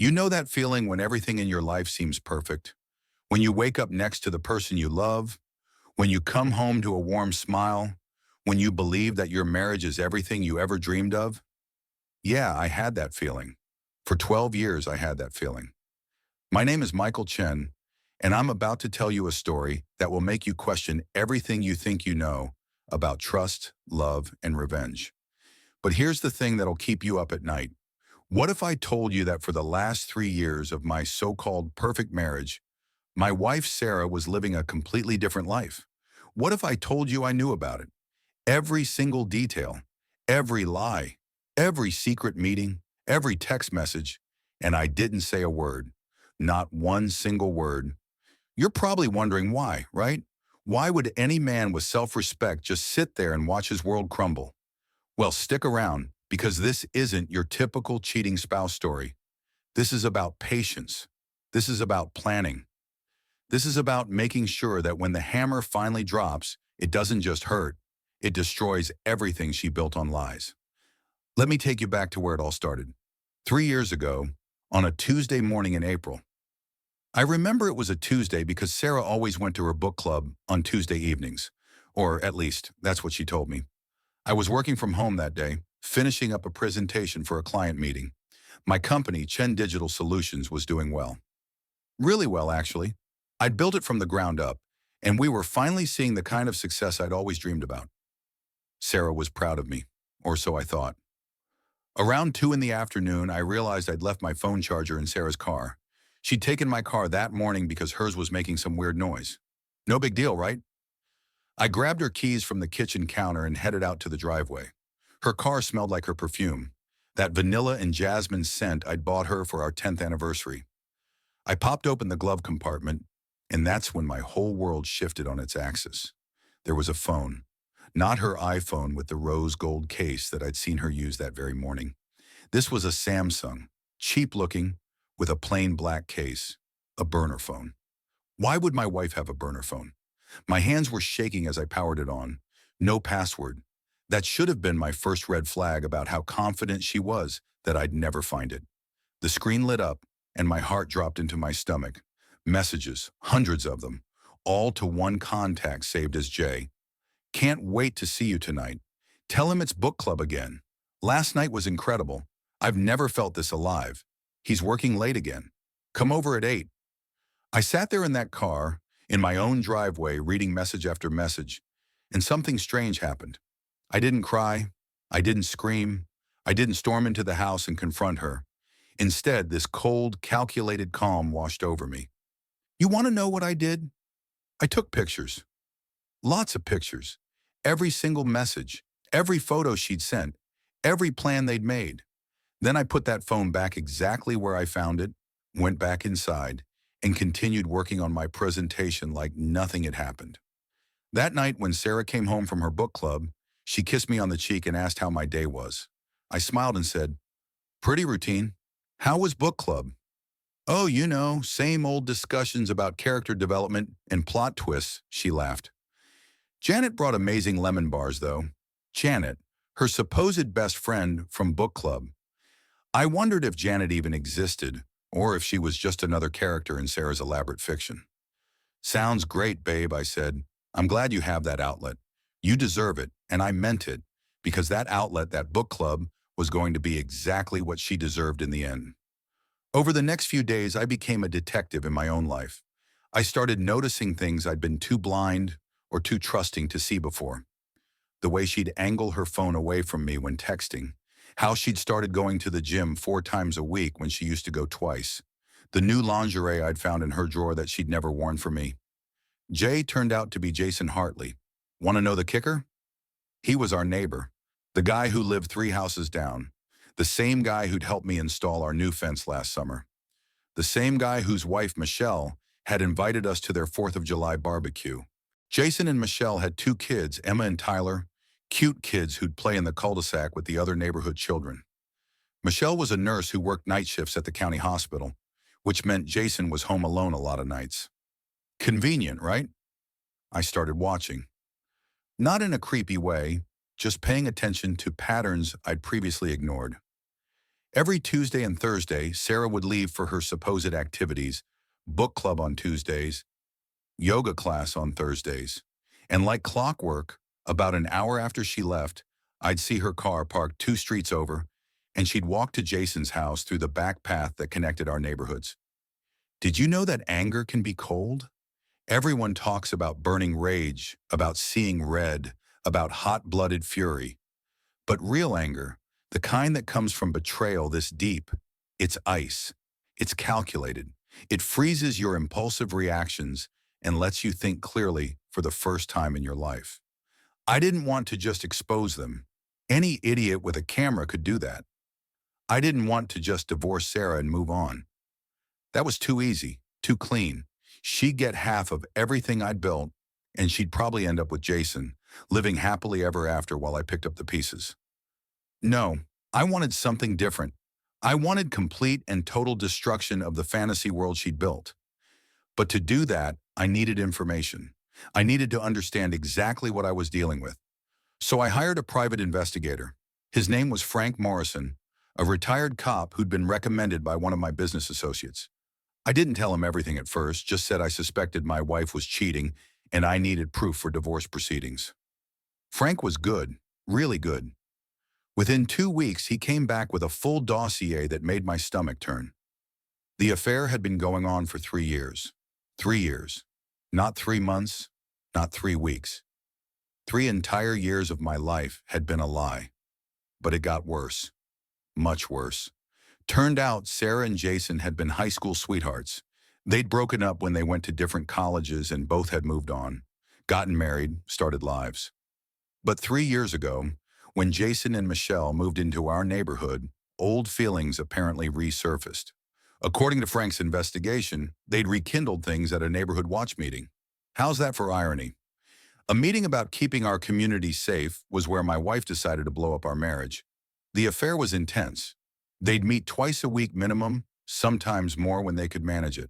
You know that feeling when everything in your life seems perfect? When you wake up next to the person you love? When you come home to a warm smile? When you believe that your marriage is everything you ever dreamed of? Yeah, I had that feeling. For 12 years, I had that feeling. My name is Michael Chen, and I'm about to tell you a story that will make you question everything you think you know about trust, love, and revenge. But here's the thing that'll keep you up at night. What if I told you that for the last 3 years of my so-called perfect marriage, my wife Sarah was living a completely different life? What if I told you I knew about it? Every single detail, every lie, every secret meeting, every text message, and I didn't say a word. Not one single word. You're probably wondering why, right? Why would any man with self-respect just sit there and watch his world crumble? Well, stick around, because this isn't your typical cheating spouse story. This is about patience. This is about planning. This is about making sure that when the hammer finally drops, it doesn't just hurt, it destroys everything she built on lies. Let me take you back to where it all started. 3 years ago, on a Tuesday morning in April. I remember it was a Tuesday because Sarah always went to her book club on Tuesday evenings, or at least that's what she told me. I was working from home that day, finishing up a presentation for a client meeting. My company, Chen Digital Solutions, was doing well. Really well, actually. I'd built it from the ground up, and we were finally seeing the kind of success I'd always dreamed about. Sarah was proud of me, or so I thought. Around 2 in the afternoon, I realized I'd left my phone charger in Sarah's car. She'd taken my car that morning because hers was making some weird noise. No big deal, right? I grabbed her keys from the kitchen counter and headed out to the driveway. Her car smelled like her perfume, that vanilla and jasmine scent I'd bought her for our 10th anniversary. I popped open the glove compartment, and that's when my whole world shifted on its axis. There was a phone. Not her iPhone with the rose gold case that I'd seen her use that very morning. This was a Samsung, cheap-looking, with a plain black case, a burner phone. Why would my wife have a burner phone? My hands were shaking as I powered it on. No password. That should have been my first red flag about how confident she was that I'd never find it. The screen lit up, and my heart dropped into my stomach. Messages, hundreds of them, all to one contact saved as Jay. Can't wait to see you tonight. Tell him it's book club again. Last night was incredible. I've never felt this alive. He's working late again. Come over at 8. I sat there in that car, in my own driveway, reading message after message, and something strange happened. I didn't cry. I didn't scream. I didn't storm into the house and confront her. Instead, this cold, calculated calm washed over me. You want to know what I did? I took pictures. Lots of pictures. Every single message, every photo she'd sent, every plan they'd made. Then I put that phone back exactly where I found it, went back inside, and continued working on my presentation like nothing had happened. That night when Sarah came home from her book club, she kissed me on the cheek and asked how my day was. I smiled and said, "Pretty routine. How was book club?" "Oh, you know, same old discussions about character development and plot twists," she laughed. Janet brought amazing lemon bars, though. Janet, her supposed best friend from book club. I wondered if Janet even existed, or if she was just another character in Sarah's elaborate fiction. "Sounds great, babe," I said. "I'm glad you have that outlet. You deserve it, and I meant it, because that outlet, that book club, was going to be exactly what she deserved in the end." Over the next few days, I became a detective in my own life. I started noticing things I'd been too blind or too trusting to see before. The way she'd angle her phone away from me when texting. How she'd started going to the gym 4 times a week when she used to go twice. The new lingerie I'd found in her drawer that she'd never worn for me. Jay turned out to be Jason Hartley. Want to know the kicker? He was our neighbor. The guy who lived 3 houses down. The same guy who'd helped me install our new fence last summer. The same guy whose wife, Michelle, had invited us to their 4th of July barbecue. Jason and Michelle had 2 kids, Emma and Tyler, cute kids who'd play in the cul-de-sac with the other neighborhood children. Michelle was a nurse who worked night shifts at the county hospital, which meant Jason was home alone a lot of nights. Convenient, right? I started watching. Not in a creepy way, just paying attention to patterns I'd previously ignored. Every Tuesday and Thursday, Sarah would leave for her supposed activities, book club on Tuesdays, yoga class on Thursdays. And like clockwork, about an hour after she left, I'd see her car parked 2 streets over, and she'd walk to Jason's house through the back path that connected our neighborhoods. Did you know that anger can be cold? Everyone talks about burning rage, about seeing red, about hot-blooded fury. But real anger, the kind that comes from betrayal this deep, it's ice. It's calculated. It freezes your impulsive reactions and lets you think clearly for the first time in your life. I didn't want to just expose them. Any idiot with a camera could do that. I didn't want to just divorce Sarah and move on. That was too easy, too clean. She'd get half of everything I'd built, and she'd probably end up with Jason, living happily ever after while I picked up the pieces. No, I wanted something different. I wanted complete and total destruction of the fantasy world she'd built. But to do that, I needed information. I needed to understand exactly what I was dealing with. So I hired a private investigator. His name was Frank Morrison, a retired cop who'd been recommended by one of my business associates. I didn't tell him everything at first, just said I suspected my wife was cheating and I needed proof for divorce proceedings. Frank was good, really good. Within 2 weeks, he came back with a full dossier that made my stomach turn. The affair had been going on for 3 years. 3 years. Not 3 months, not 3 weeks. 3 entire years of my life had been a lie. But it got worse. Much worse. Turned out Sarah and Jason had been high school sweethearts. They'd broken up when they went to different colleges and both had moved on, gotten married, started lives. But 3 years ago, when Jason and Michelle moved into our neighborhood, old feelings apparently resurfaced. According to Frank's investigation, they'd rekindled things at a neighborhood watch meeting. How's that for irony? A meeting about keeping our community safe was where my wife decided to blow up our marriage. The affair was intense. They'd meet twice a week minimum, sometimes more when they could manage it.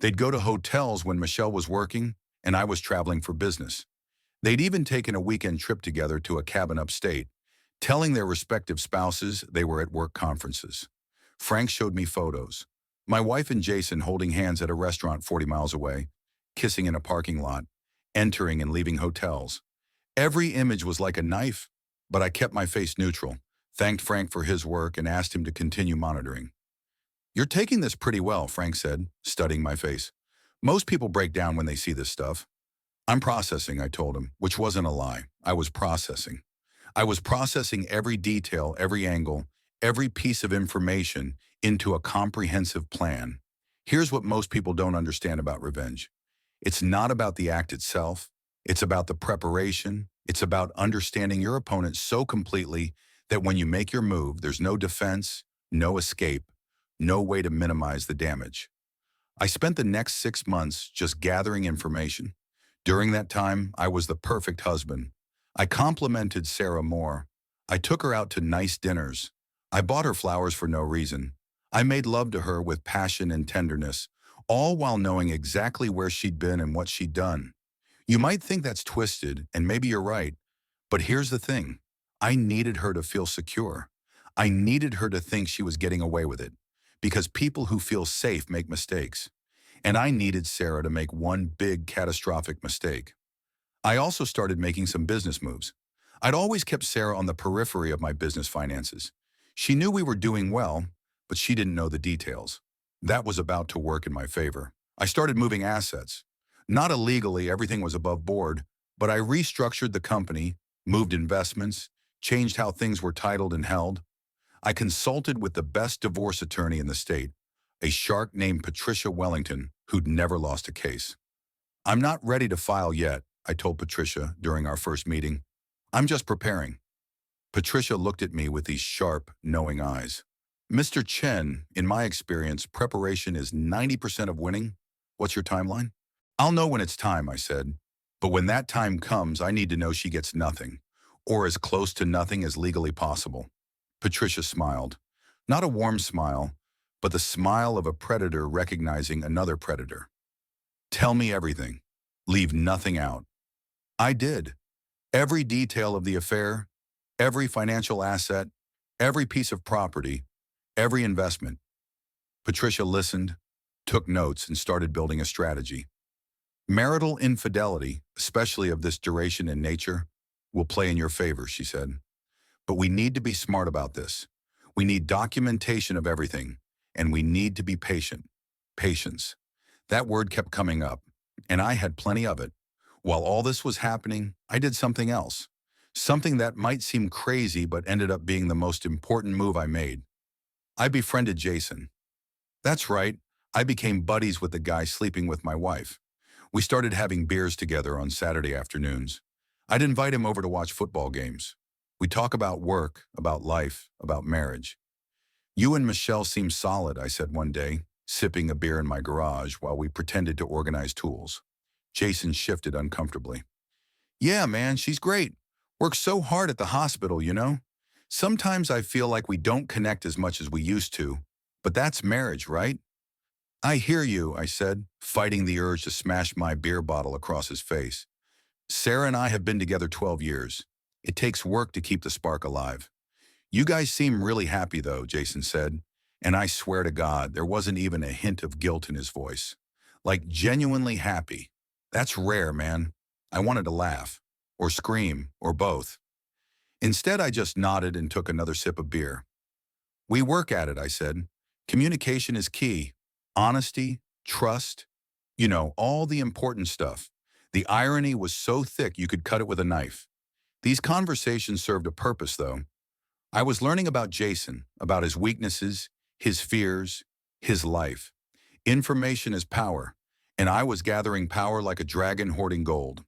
They'd go to hotels when Michelle was working and I was traveling for business. They'd even taken a weekend trip together to a cabin upstate, telling their respective spouses they were at work conferences. Frank showed me photos. My wife and Jason holding hands at a restaurant 40 miles away, kissing in a parking lot, entering and leaving hotels. Every image was like a knife, but I kept my face neutral, thanked Frank for his work and asked him to continue monitoring. "You're taking this pretty well," Frank said, studying my face. "Most people break down when they see this stuff." "I'm processing," I told him, which wasn't a lie. I was processing. I was processing every detail, every angle, every piece of information into a comprehensive plan. Here's what most people don't understand about revenge. It's not about the act itself. It's about the preparation. It's about understanding your opponent so completely that when you make your move, there's no defense, no escape, no way to minimize the damage. I spent the next 6 months just gathering information. During that time, I was the perfect husband. I complimented Sarah more. I took her out to nice dinners. I bought her flowers for no reason. I made love to her with passion and tenderness, all while knowing exactly where she'd been and what she'd done. You might think that's twisted, and maybe you're right, but here's the thing. I needed her to feel secure. I needed her to think she was getting away with it, because people who feel safe make mistakes. And I needed Sarah to make one big catastrophic mistake. I also started making some business moves. I'd always kept Sarah on the periphery of my business finances. She knew we were doing well, but she didn't know the details. That was about to work in my favor. I started moving assets. Not illegally, everything was above board, but I restructured the company, moved investments, changed how things were titled and held. I consulted with the best divorce attorney in the state, a shark named Patricia Wellington, who'd never lost a case. "I'm not ready to file yet," I told Patricia during our first meeting. "I'm just preparing." Patricia looked at me with these sharp, knowing eyes. "Mr. Chen, in my experience, preparation is 90% of winning. What's your timeline?" "I'll know when it's time," I said. "But when that time comes, I need to know she gets nothing, or as close to nothing as legally possible." Patricia smiled. Not a warm smile, but the smile of a predator recognizing another predator. "Tell me everything. Leave nothing out." I did. Every detail of the affair, every financial asset, every piece of property, every investment. Patricia listened, took notes, and started building a strategy. Marital infidelity, especially of this duration and nature, will play in your favor, she said. But we need to be smart about this. We need documentation of everything, and we need to be patient. Patience. That word kept coming up, and I had plenty of it. While all this was happening, I did something else. Something that might seem crazy but ended up being the most important move I made. I befriended Jason. That's right, I became buddies with the guy sleeping with my wife. We started having beers together on Saturday afternoons. I'd invite him over to watch football games. We talk about work, about life, about marriage. You and Michelle seem solid, I said one day, sipping a beer in my garage while we pretended to organize tools. Jason shifted uncomfortably. Yeah, man, she's great. Works so hard at the hospital, you know? Sometimes I feel like we don't connect as much as we used to, but that's marriage, right? I hear you, I said, fighting the urge to smash my beer bottle across his face. Sarah and I have been together 12 years. It takes work to keep the spark alive. You guys seem really happy, though, Jason said, and I swear to God, there wasn't even a hint of guilt in his voice. Like genuinely happy. That's rare, man. I wanted to laugh, or scream, or both. Instead, I just nodded and took another sip of beer. We work at it, I said. Communication is key. Honesty, trust, all the important stuff. The irony was so thick you could cut it with a knife. These conversations served a purpose, though. I was learning about Jason, about his weaknesses, his fears, his life. Information is power, and I was gathering power like a dragon hoarding gold.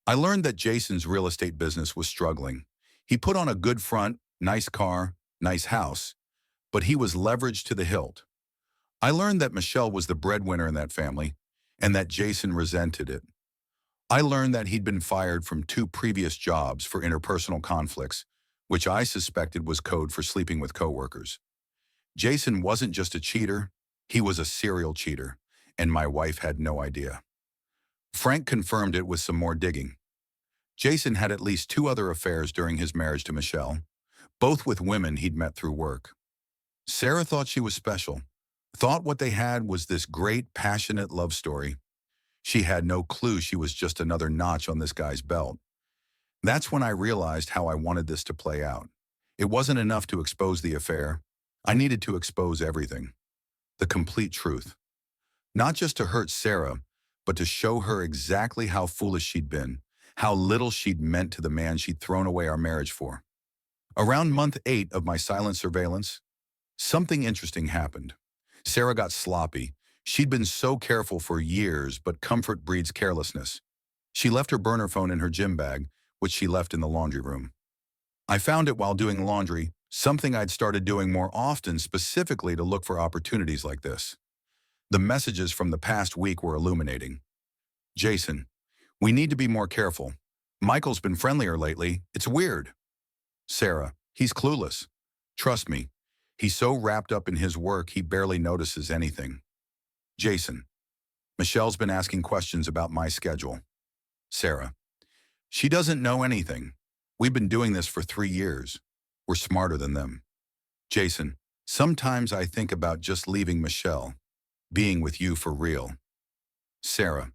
I learned that Jason's real estate business was struggling. He put on a good front, nice car, nice house, but he was leveraged to the hilt. I learned that Michelle was the breadwinner in that family, and that Jason resented it. I learned that he'd been fired from 2 previous jobs for interpersonal conflicts, which I suspected was code for sleeping with coworkers. Jason wasn't just a cheater, he was a serial cheater, and my wife had no idea. Frank confirmed it with some more digging. Jason had at least 2 other affairs during his marriage to Michelle, both with women he'd met through work. Sarah thought she was special, thought what they had was this great, passionate love story. She had no clue she was just another notch on this guy's belt. That's when I realized how I wanted this to play out. It wasn't enough to expose the affair. I needed to expose everything. The complete truth. Not just to hurt Sarah, but to show her exactly how foolish she'd been, how little she'd meant to the man she'd thrown away our marriage for. Around month 8 of my silent surveillance, something interesting happened. Sarah got sloppy. She'd been so careful for years, but comfort breeds carelessness. She left her burner phone in her gym bag, which she left in the laundry room. I found it while doing laundry, something I'd started doing more often specifically to look for opportunities like this. The messages from the past week were illuminating. Jason, we need to be more careful. Michael's been friendlier lately. It's weird. Sarah, he's clueless. Trust me, he's so wrapped up in his work he barely notices anything. Jason, Michelle's been asking questions about my schedule. Sarah, she doesn't know anything. We've been doing this for 3 years. We're smarter than them. Jason, sometimes I think about just leaving Michelle, being with you for real. Sarah,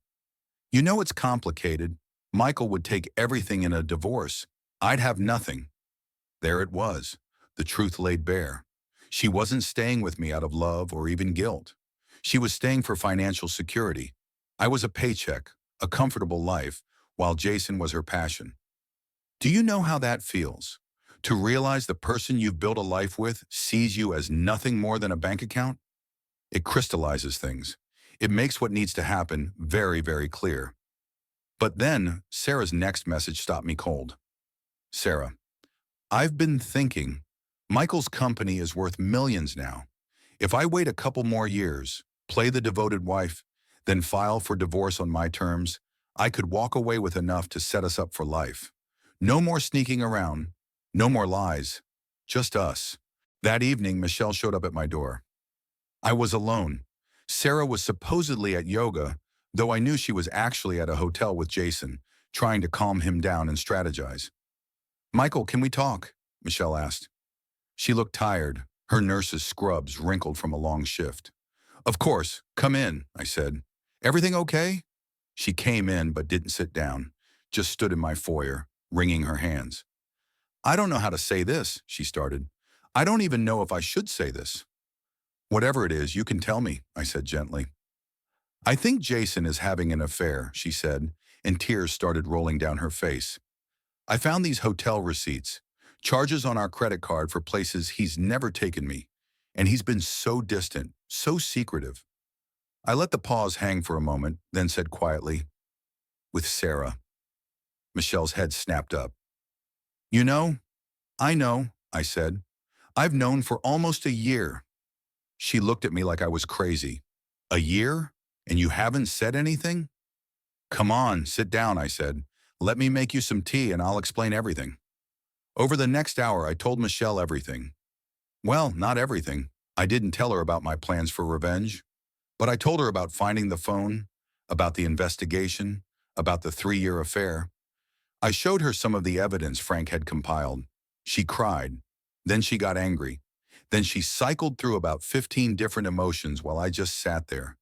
you know it's complicated. Michael would take everything in a divorce. I'd have nothing. There it was, the truth laid bare. She wasn't staying with me out of love or even guilt. She was staying for financial security. I was a paycheck, a comfortable life, while Jason was her passion. Do you know how that feels? To realize the person you've built a life with sees you as nothing more than a bank account? It crystallizes things. It makes what needs to happen very, very clear. But then, Sarah's next message stopped me cold. Sarah, I've been thinking, Michael's company is worth millions now. If I wait a couple more years, play the devoted wife, then file for divorce on my terms, I could walk away with enough to set us up for life. No more sneaking around, no more lies, just us. That evening, Michelle showed up at my door. I was alone. Sarah was supposedly at yoga, though I knew she was actually at a hotel with Jason, trying to calm him down and strategize. Michael, can we talk? Michelle asked. She looked tired, Her nurse's scrubs wrinkled from a long shift. "Of course, come in," I said. "Everything okay?" She came in but didn't sit down, just stood in my foyer, wringing her hands. "I don't know how to say this," she started. "I don't even know if I should say this." "Whatever it is, you can tell me," I said gently. "I think Jason is having an affair," she said, and tears started rolling down her face. "I found these hotel receipts, charges on our credit card for places he's never taken me, and he's been so distant, so secretive." I let the pause hang for a moment, then said quietly, "With Sarah." Michelle's head snapped up. "You know, I know," I said. "I've known for almost a year." She looked at me like I was crazy. "A year? And you haven't said anything?" "Come on, sit down," I said. "Let me make you some tea and I'll explain everything." Over the next hour, I told Michelle everything. Well, not everything. I didn't tell her about my plans for revenge, but I told her about finding the phone, about the investigation, about the 3-year affair. I showed her some of the evidence Frank had compiled. She cried. Then she got angry. Then she cycled through about 15 different emotions while I just sat there,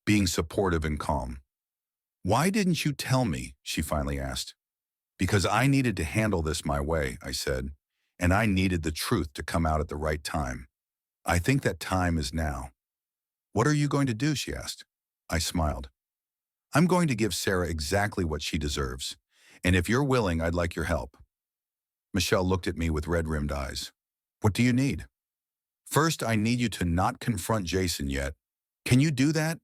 being supportive and calm. "Why didn't you tell me?" she finally asked. "Because I needed to handle this my way," I said, "and I needed the truth to come out at the right time. I think that time is now." "What are you going to do?" she asked. I smiled. "I'm going to give Sarah exactly what she deserves, and if you're willing, I'd like your help." Michelle looked at me with red-rimmed eyes. "What do you need?" "First, I need you to not confront Jason yet. Can you do that?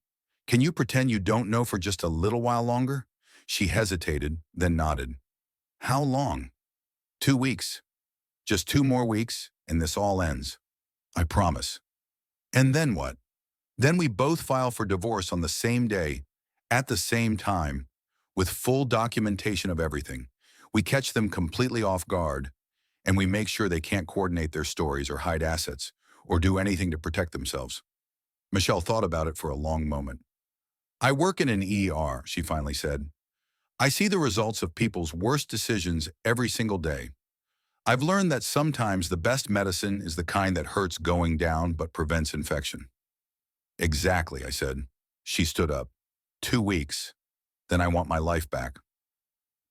Can you pretend you don't know for just a little while longer?" She hesitated, then nodded. "How long?" "2 weeks. Just 2 more weeks, and this all ends. I promise." "And then what?" "Then we both file for divorce on the same day, at the same time, with full documentation of everything. We catch them completely off guard, and we make sure they can't coordinate their stories or hide assets, or do anything to protect themselves." Michelle thought about it for a long moment. "I work in an ER," she finally said. "I see the results of people's worst decisions every single day. I've learned that sometimes the best medicine is the kind that hurts going down but prevents infection." "Exactly," I said. She stood up. 2 weeks. Then I want my life back."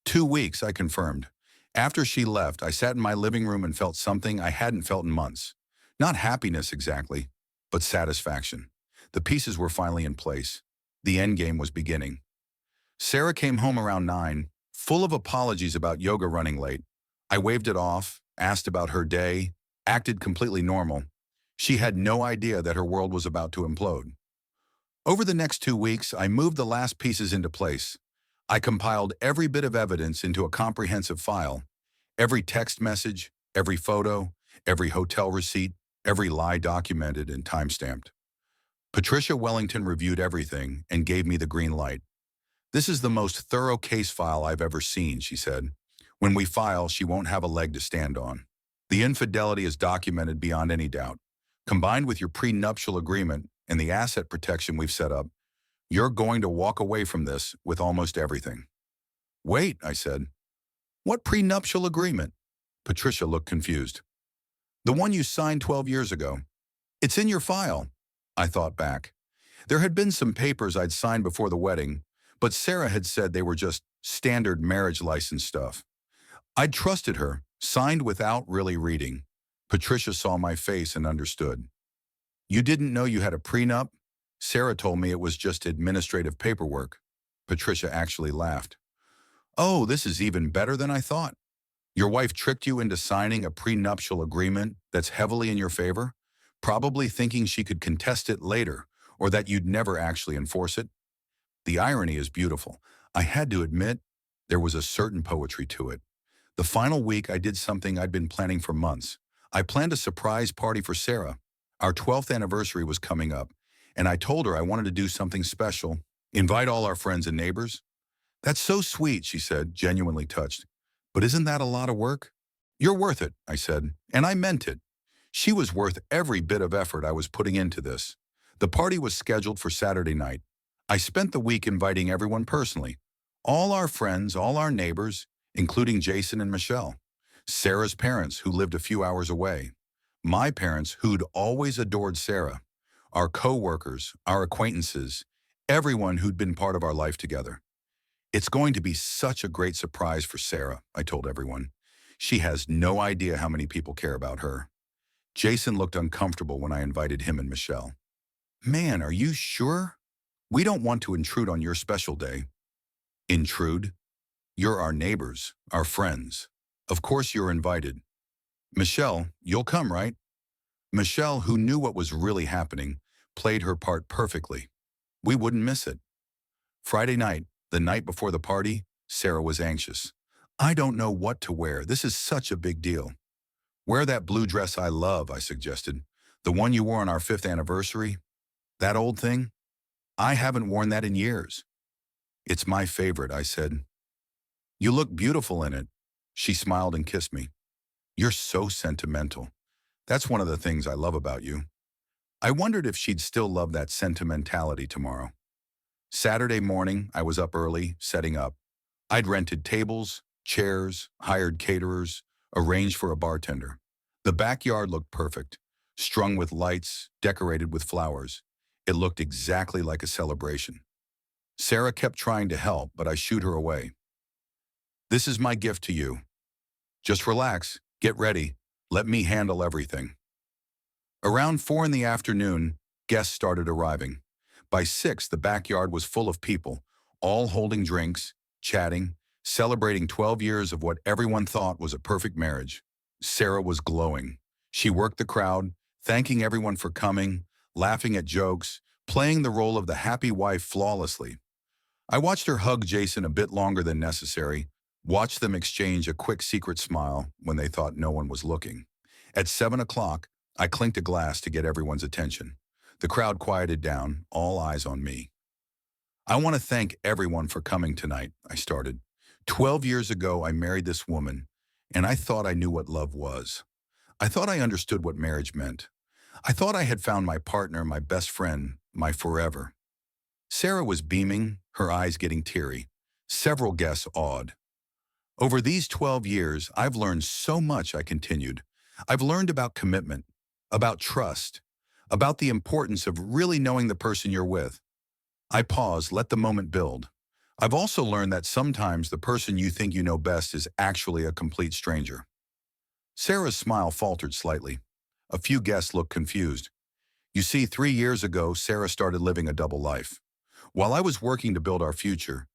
2 weeks, I confirmed. After she left, I sat in my living room and felt something I hadn't felt in months. Not happiness exactly, but satisfaction. The pieces were finally in place. The end game was beginning. Sarah came home around 9, full of apologies about yoga running late. I waved it off, asked about her day, acted completely normal. She had no idea that her world was about to implode. Over the next 2 weeks, I moved the last pieces into place. I compiled every bit of evidence into a comprehensive file. Every text message, every photo, every hotel receipt, every lie documented and timestamped. Patricia Wellington reviewed everything and gave me the green light. "This is the most thorough case file I've ever seen," she said. "When we file, she won't have a leg to stand on. The infidelity is documented beyond any doubt. Combined with your prenuptial agreement and the asset protection we've set up, you're going to walk away from this with almost everything." "Wait," I said. "What prenuptial agreement?" Patricia looked confused. "The one you signed 12 years ago. It's in your file." I thought back. There had been some papers I'd signed before the wedding, but Sarah had said they were just standard marriage license stuff. I'd trusted her, signed without really reading. Patricia saw my face and understood. "You didn't know you had a prenup?" "Sarah told me it was just administrative paperwork." Patricia actually laughed. "Oh, this is even better than I thought. Your wife tricked you into signing a prenuptial agreement that's heavily in your favor, probably thinking she could contest it later or that you'd never actually enforce it." The irony is beautiful. I had to admit, there was a certain poetry to it. The final week, I did something I'd been planning for months. I planned a surprise party for Sarah. Our 12th anniversary was coming up, and I told her I wanted to do something special, invite all our friends and neighbors. "That's so sweet," she said, genuinely touched. "But isn't that a lot of work?" "You're worth it," I said, and I meant it. She was worth every bit of effort I was putting into this. The party was scheduled for Saturday night. I spent the week inviting everyone personally. All our friends, all our neighbors, including Jason and Michelle. Sarah's parents, who lived a few hours away. My parents, who'd always adored Sarah, our co-workers, our acquaintances, everyone who'd been part of our life together. It's going to be such a great surprise for Sarah, I told everyone. She has no idea how many people care about her. Jason looked uncomfortable when I invited him and Michelle. Man, are you sure? We don't want to intrude on your special day. Intrude? You're our neighbors, our friends. Of course you're invited. Michelle, you'll come, right? Michelle, who knew what was really happening, played her part perfectly. We wouldn't miss it. Friday night, the night before the party, Sarah was anxious. I don't know what to wear. This is such a big deal. Wear that blue dress I love, I suggested. The one you wore on our 5th anniversary. That old thing? I haven't worn that in years. It's my favorite, I said. You look beautiful in it. She smiled and kissed me. You're so sentimental. That's one of the things I love about you. I wondered if she'd still love that sentimentality tomorrow. Saturday morning, I was up early, setting up. I'd rented tables, chairs, hired caterers, arranged for a bartender. The backyard looked perfect, strung with lights, decorated with flowers. It looked exactly like a celebration. Sarah kept trying to help, but I shooed her away. This is my gift to you. Just relax, get ready, let me handle everything. Around 4 in the afternoon, guests started arriving. By 6, the backyard was full of people, all holding drinks, chatting, celebrating 12 years of what everyone thought was a perfect marriage. Sarah was glowing. She worked the crowd, thanking everyone for coming, laughing at jokes, playing the role of the happy wife flawlessly. I watched her hug Jason a bit longer than necessary, watched them exchange a quick secret smile when they thought no one was looking. At 7 o'clock, I clinked a glass to get everyone's attention. The crowd quieted down, all eyes on me. I want to thank everyone for coming tonight, I started. 12 years ago, I married this woman, and I thought I knew what love was. I thought I understood what marriage meant. I thought I had found my partner, my best friend, my forever. Sarah was beaming, her eyes getting teary. Several guests awed. Over these 12 years, I've learned so much, I continued. I've learned about commitment, about trust, about the importance of really knowing the person you're with. I paused, let the moment build. I've also learned that sometimes the person you think you know best is actually a complete stranger. Sarah's smile faltered slightly. A few guests looked confused. You see, 3 years ago, Sarah started living a double life. While I was working to build our future,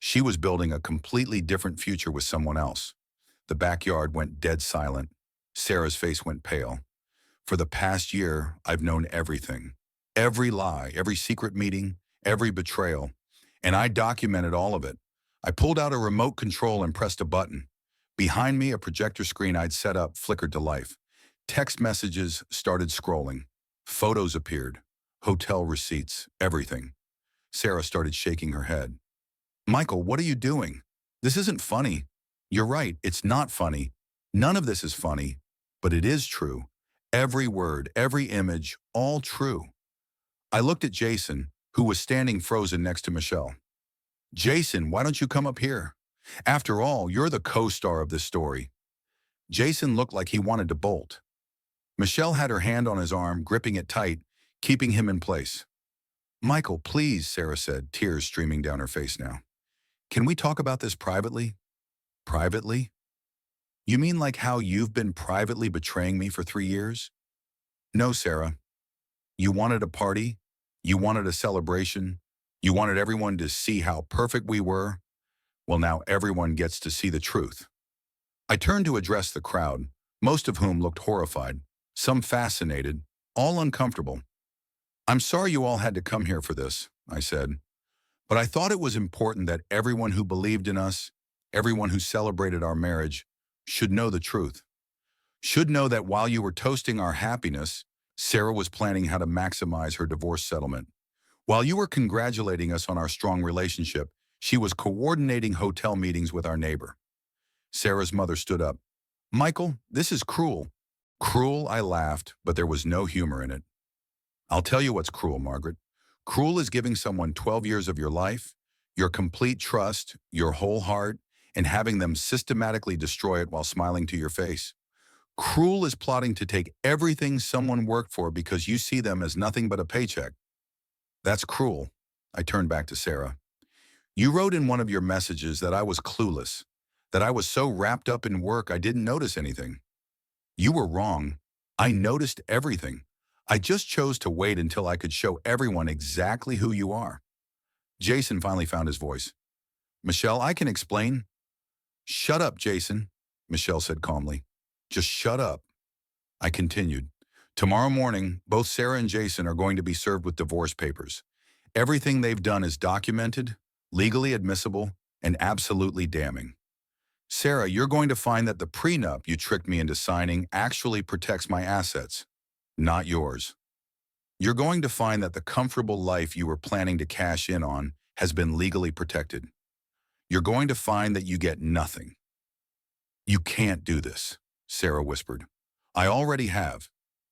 she was building a completely different future with someone else. The backyard went dead silent. Sarah's face went pale. For the past year, I've known everything. Every lie, every secret meeting, every betrayal. And I documented all of it. I pulled out a remote control and pressed a button. Behind me, a projector screen I'd set up flickered to life. Text messages started scrolling. Photos appeared. Hotel receipts, everything. Sarah started shaking her head. Michael, what are you doing? This isn't funny. You're right, it's not funny. None of this is funny, but it is true. Every word, every image, all true. I looked at Jason, who was standing frozen next to Michelle. Jason, why don't you come up here? After all, you're the co-star of this story. Jason looked like he wanted to bolt. Michelle had her hand on his arm, gripping it tight, keeping him in place. Michael, please, Sarah said, tears streaming down her face now. Can we talk about this privately? Privately? You mean like how you've been privately betraying me for 3 years? No, Sarah. You wanted a party. You wanted a celebration. You wanted everyone to see how perfect we were. Well, now everyone gets to see the truth. I turned to address the crowd, most of whom looked horrified, some fascinated, all uncomfortable. I'm sorry you all had to come here for this, I said. But I thought it was important that everyone who believed in us, everyone who celebrated our marriage, should know the truth. Should know that while you were toasting our happiness, Sarah was planning how to maximize her divorce settlement. While you were congratulating us on our strong relationship, she was coordinating hotel meetings with our neighbor. Sarah's mother stood up. Michael, this is cruel. Cruel, I laughed, but there was no humor in it. I'll tell you what's cruel, Margaret. Cruel is giving someone 12 years of your life, your complete trust, your whole heart, and having them systematically destroy it while smiling to your face. Cruel is plotting to take everything someone worked for because you see them as nothing but a paycheck. That's cruel. I turned back to Sarah. You wrote in one of your messages that I was clueless, that I was so wrapped up in work I didn't notice anything. You were wrong. I noticed everything. I just chose to wait until I could show everyone exactly who you are. Jason finally found his voice. Michelle, I can explain. Shut up, Jason, Michelle said calmly. Just shut up. I continued. Tomorrow morning, both Sarah and Jason are going to be served with divorce papers. Everything they've done is documented, legally admissible, and absolutely damning. Sarah, you're going to find that the prenup you tricked me into signing actually protects my assets, not yours. You're going to find that the comfortable life you were planning to cash in on has been legally protected. You're going to find that you get nothing. You can't do this, Sarah whispered. I already have.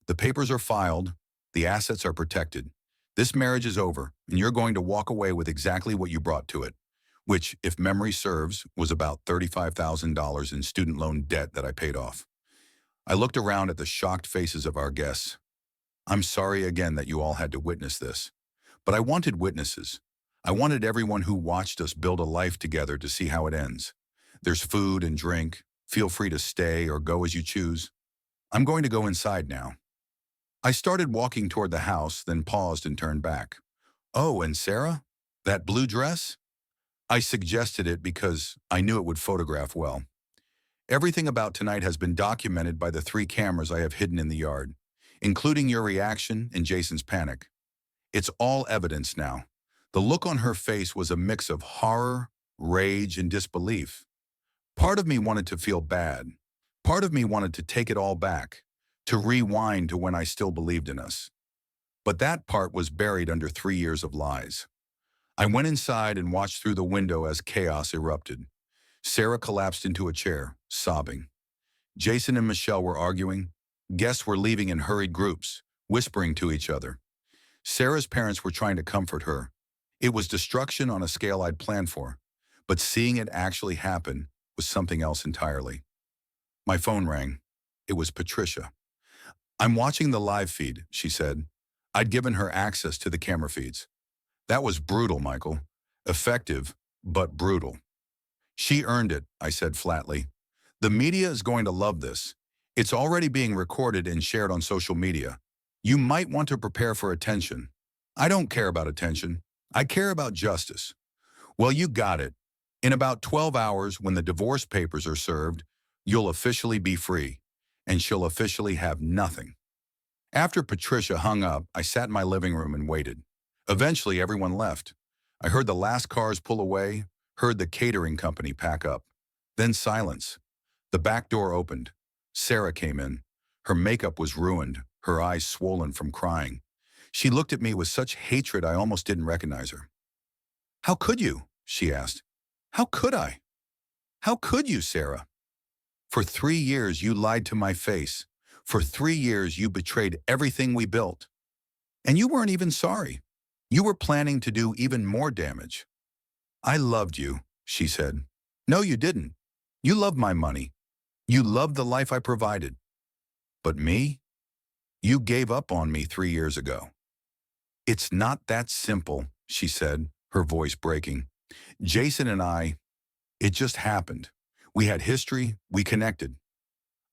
The papers are filed, the assets are protected. This marriage is over, and you're going to walk away with exactly what you brought to it, which, if memory serves, was about $35,000 in student loan debt that I paid off. I looked around at the shocked faces of our guests. I'm sorry again that you all had to witness this, but I wanted witnesses. I wanted everyone who watched us build a life together to see how it ends. There's food and drink. Feel free to stay or go as you choose. I'm going to go inside now. I started walking toward the house, then paused and turned back. Oh, and Sarah? That blue dress? I suggested it because I knew it would photograph well. Everything about tonight has been documented by the 3 cameras I have hidden in the yard, including your reaction and Jason's panic. It's all evidence now. The look on her face was a mix of horror, rage, and disbelief. Part of me wanted to feel bad. Part of me wanted to take it all back, to rewind to when I still believed in us. But that part was buried under 3 years of lies. I went inside and watched through the window as chaos erupted. Sarah collapsed into a chair, sobbing. Jason and Michelle were arguing. Guests were leaving in hurried groups, whispering to each other. Sarah's parents were trying to comfort her. It was destruction on a scale I'd planned for, but seeing it actually happen was something else entirely. My phone rang. It was Patricia. I'm watching the live feed, she said. I'd given her access to the camera feeds. That was brutal, Michael. Effective, but brutal. She earned it, I said flatly. The media is going to love this. It's already being recorded and shared on social media. You might want to prepare for attention. I don't care about attention. I care about justice. Well, you got it. In about 12 hours, when the divorce papers are served, you'll officially be free, and she'll officially have nothing. After Patricia hung up, I sat in my living room and waited. Eventually, everyone left. I heard the last cars pull away, heard the catering company pack up. Then silence. The back door opened. Sarah came in. Her makeup was ruined, her eyes swollen from crying. She looked at me with such hatred I almost didn't recognize her. How could you? She asked. How could I? How could you, Sarah? For 3 years you lied to my face. For 3 years you betrayed everything we built. And you weren't even sorry. You were planning to do even more damage. I loved you, she said. No, you didn't. You loved my money. You loved the life I provided. But me? You gave up on me 3 years ago. It's not that simple, she said, her voice breaking. Jason and I, it just happened. We had history, we connected.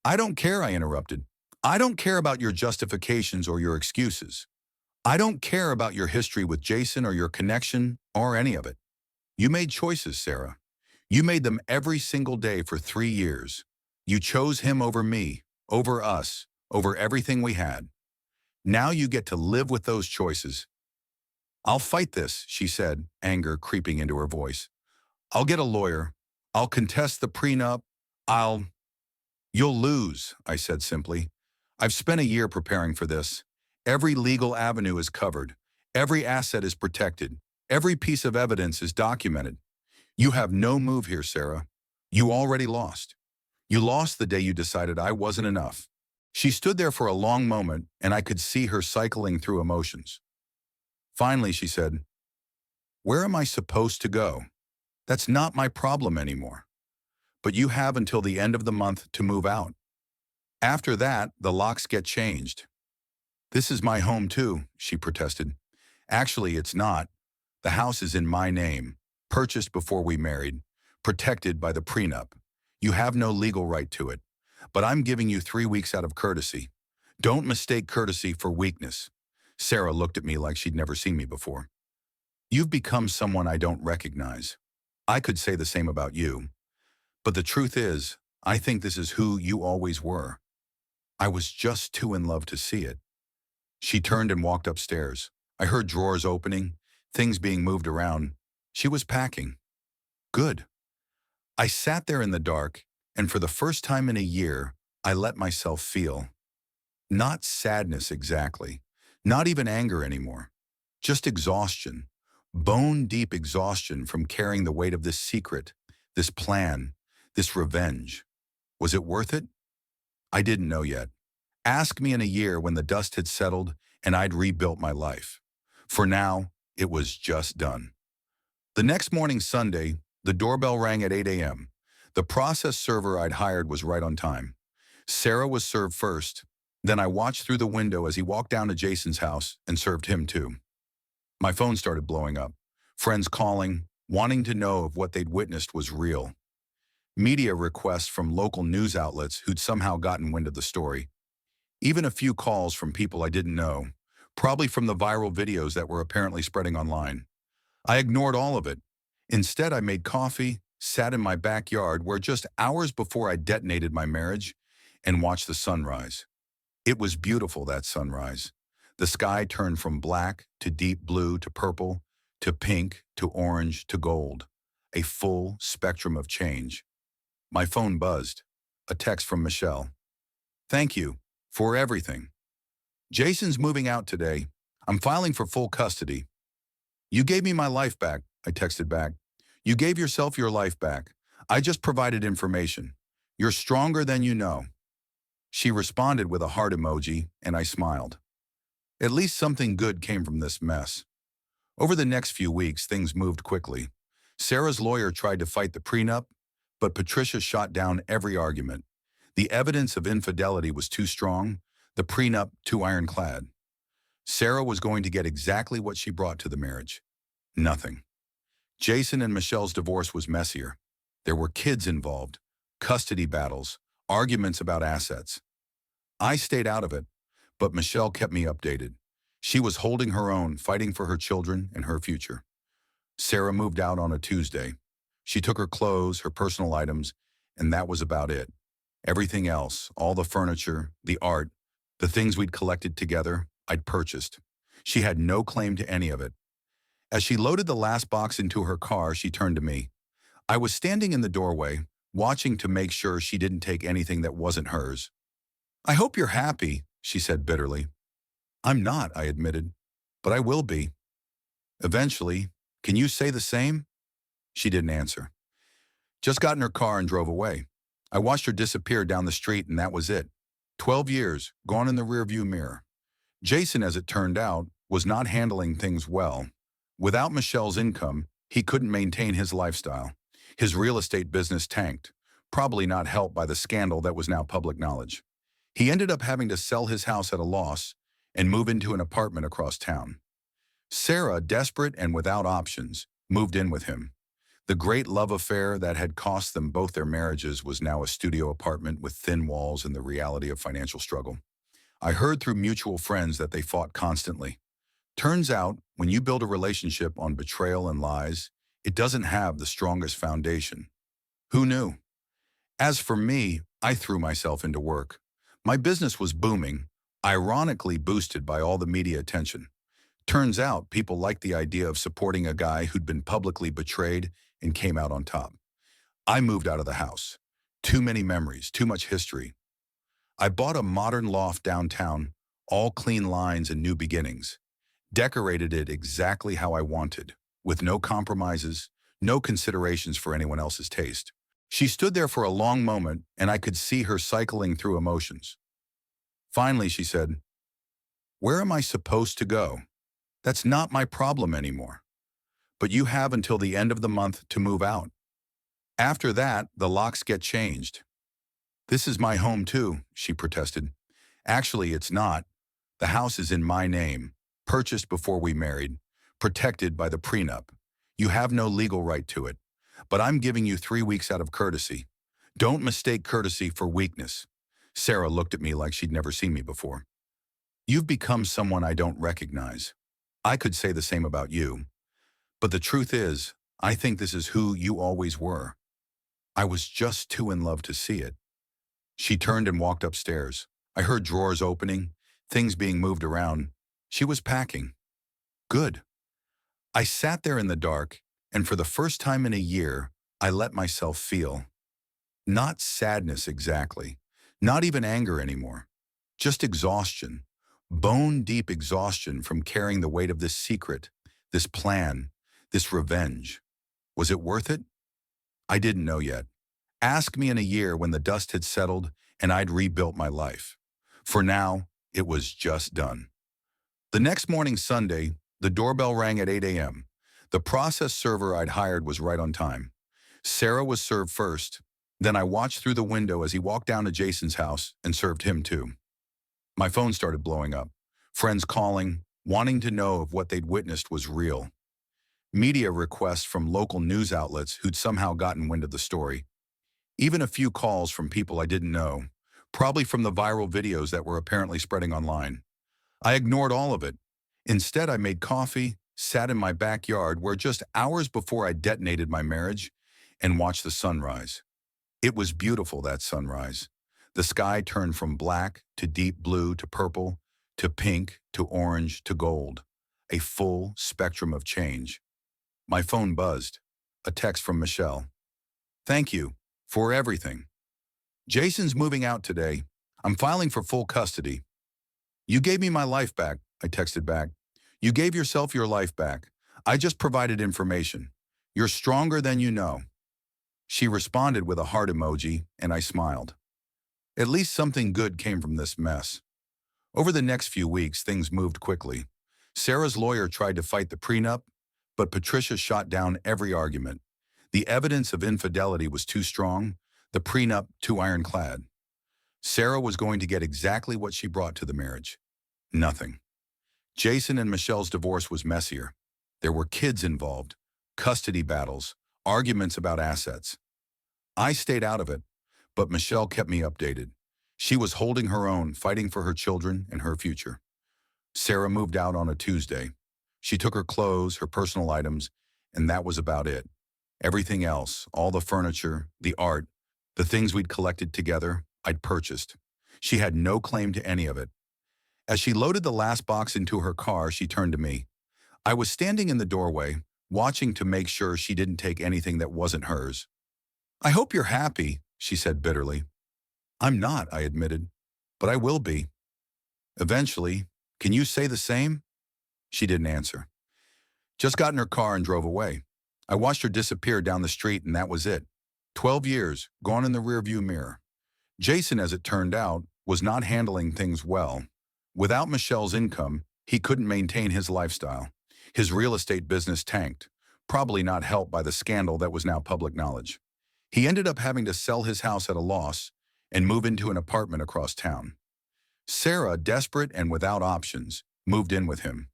I don't care, I interrupted. I don't care about your justifications or your excuses. I don't care about your history with Jason or your connection or any of it. You made choices, Sarah. You made them every single day for 3 years. You chose him over me, over us, over everything we had. Now you get to live with those choices. I'll fight this, she said, anger creeping into her voice. I'll get a lawyer. I'll contest the prenup. You'll lose, I said simply. I've spent a year preparing for this. Every legal avenue is covered. Every asset is protected. Every piece of evidence is documented. You have no move here, Sarah. You already lost. You lost the day you decided I wasn't enough. She stood there for a long moment, and I could see her cycling through emotions. Finally, she said, "Where am I supposed to go? That's not my problem anymore. But you have until the end of the month to move out." After that, the locks get changed. This is my home too, she protested. Actually, it's not. The house is in my name, purchased before we married, protected by the prenup. You have no legal right to it. But I'm giving you 3 weeks out of courtesy. Don't mistake courtesy for weakness. Sarah looked at me like she'd never seen me before. You've become someone I don't recognize. I could say the same about you. But the truth is, I think this is who you always were. I was just too in love to see it. She turned and walked upstairs. I heard drawers opening, things being moved around. She was packing. Good. I sat there in the dark, and for the first time in a year, I let myself feel. Not sadness exactly, not even anger anymore. Just exhaustion. Bone-deep exhaustion from carrying the weight of this secret, this plan, this revenge. Was it worth it? I didn't know yet. Ask me in a year when the dust had settled and I'd rebuilt my life. For now, it was just done. The next morning, Sunday, the doorbell rang at 8 a.m. The process server I'd hired was right on time. Sarah was served first. Then I watched through the window as he walked down to Jason's house and served him too. My phone started blowing up. Friends calling, wanting to know if what they'd witnessed was real. Media requests from local news outlets who'd somehow gotten wind of the story. Even a few calls from people I didn't know, probably from the viral videos that were apparently spreading online. I ignored all of it. Instead, I made coffee, sat in my backyard where just hours before I detonated my marriage, and watched the sunrise. It was beautiful, that sunrise. The sky turned from black to deep blue to purple to pink to orange to gold. A full spectrum of change. My phone buzzed. A text from Michelle. Thank you for everything. Jason's moving out today. I'm filing for full custody. You gave me my life back, I texted back. You gave yourself your life back. I just provided information. You're stronger than you know. She responded with a heart emoji, and I smiled. At least something good came from this mess. Over the next few weeks, things moved quickly. Sarah's lawyer tried to fight the prenup, but Patricia shot down every argument. The evidence of infidelity was too strong, the prenup too ironclad. Sarah was going to get exactly what she brought to the marriage. Nothing. Jason and Michelle's divorce was messier. There were kids involved, custody battles, arguments about assets. I stayed out of it, but Michelle kept me updated. She was holding her own, fighting for her children and her future. Sarah moved out on a Tuesday. She took her clothes, her personal items, and that was about it. Everything else, all the furniture, the art, the things we'd collected together, I'd purchased. She had no claim to any of it. As she loaded the last box into her car, she turned to me. I was standing in the doorway, watching to make sure she didn't take anything that wasn't hers. I hope you're happy, she said bitterly. I'm not, I admitted, but I will be. Eventually. Can you say the same? She didn't answer. Just got in her car and drove away. I watched her disappear down the street, and that was it. 12 years, gone in the rearview mirror. Jason, as it turned out, was not handling things well. Without Michelle's income, he couldn't maintain his lifestyle. His real estate business tanked, probably not helped by the scandal that was now public knowledge. He ended up having to sell his house at a loss and move into an apartment across town. Sarah, desperate and without options, moved in with him. The great love affair that had cost them both their marriages was now a studio apartment with thin walls and the reality of financial struggle. I heard through mutual friends that they fought constantly. Turns out, when you build a relationship on betrayal and lies, it doesn't have the strongest foundation. Who knew? As for me, I threw myself into work. My business was booming, ironically boosted by all the media attention. Turns out, people liked the idea of supporting a guy who'd been publicly betrayed and came out on top. I moved out of the house. Too many memories, too much history. I bought a modern loft downtown, all clean lines and new beginnings. Decorated it exactly how I wanted, with no compromises, no considerations for anyone else's taste. She stood there for a long moment, and I could see her cycling through emotions. Finally, she said, "Where am I supposed to go? That's not my problem anymore. But you have until the end of the month to move out. After that, the locks get changed." "This is my home too," she protested. "Actually, it's not. The house is in my name, purchased before we married, protected by the prenup. You have no legal right to it. But I'm giving you 3 weeks out of courtesy. Don't mistake courtesy for weakness." Sarah looked at me like she'd never seen me before. "You've become someone I don't recognize. I could say the same about you. But the truth is, I think this is who you always were. I was just too in love to see it." She turned and walked upstairs. I heard drawers opening, things being moved around. She was packing. Good. I sat there in the dark, and for the first time in a year, I let myself feel. Not sadness exactly, not even anger anymore. Just exhaustion. Bone-deep exhaustion from carrying the weight of this secret, this plan, this revenge. Was it worth it? I didn't know yet. Ask me in a year when the dust had settled and I'd rebuilt my life. For now, it was just done. The next morning, Sunday, the doorbell rang at 8 a.m. The process server I'd hired was right on time. Sarah was served first. Then I watched through the window as he walked down to Jason's house and served him too. My phone started blowing up. Friends calling, wanting to know if what they'd witnessed was real. Media requests from local news outlets who'd somehow gotten wind of the story. Even a few calls from people I didn't know, probably from the viral videos that were apparently spreading online. I ignored all of it. Instead, I made coffee, sat in my backyard where just hours before I detonated my marriage, and watched the sunrise. It was beautiful, that sunrise. The sky turned from black to deep blue to purple to pink to orange to gold. A full spectrum of change. My phone buzzed. A text from Michelle. "Thank you for everything. Jason's moving out today. I'm filing for full custody." "You gave me my life back," I texted back. "You gave yourself your life back. I just provided information. You're stronger than you know." She responded with a heart emoji, and I smiled. At least something good came from this mess. Over the next few weeks, things moved quickly. Sarah's lawyer tried to fight the prenup, but Patricia shot down every argument. The evidence of infidelity was too strong, the prenup too ironclad. Sarah was going to get exactly what she brought to the marriage. Nothing. Jason and Michelle's divorce was messier. There were kids involved, custody battles, arguments about assets. I stayed out of it, but Michelle kept me updated. She was holding her own, fighting for her children and her future. Sarah moved out on a Tuesday. She took her clothes, her personal items, and that was about it. Everything else, all the furniture, the art, the things we'd collected together, I'd purchased. She had no claim to any of it. As she loaded the last box into her car, she turned to me. I was standing in the doorway, watching to make sure she didn't take anything that wasn't hers. "I hope you're happy," she said bitterly. "I'm not," I admitted, "but I will be. Eventually. Can you say the same?" She didn't answer. Just got in her car and drove away. I watched her disappear down the street, and that was it. 12 years, gone in the rearview mirror. Jason, as it turned out, was not handling things well. Without Michelle's income, he couldn't maintain his lifestyle. His real estate business tanked, probably not helped by the scandal that was now public knowledge. He ended up having to sell his house at a loss and move into an apartment across town. Sarah, desperate and without options, moved in with him.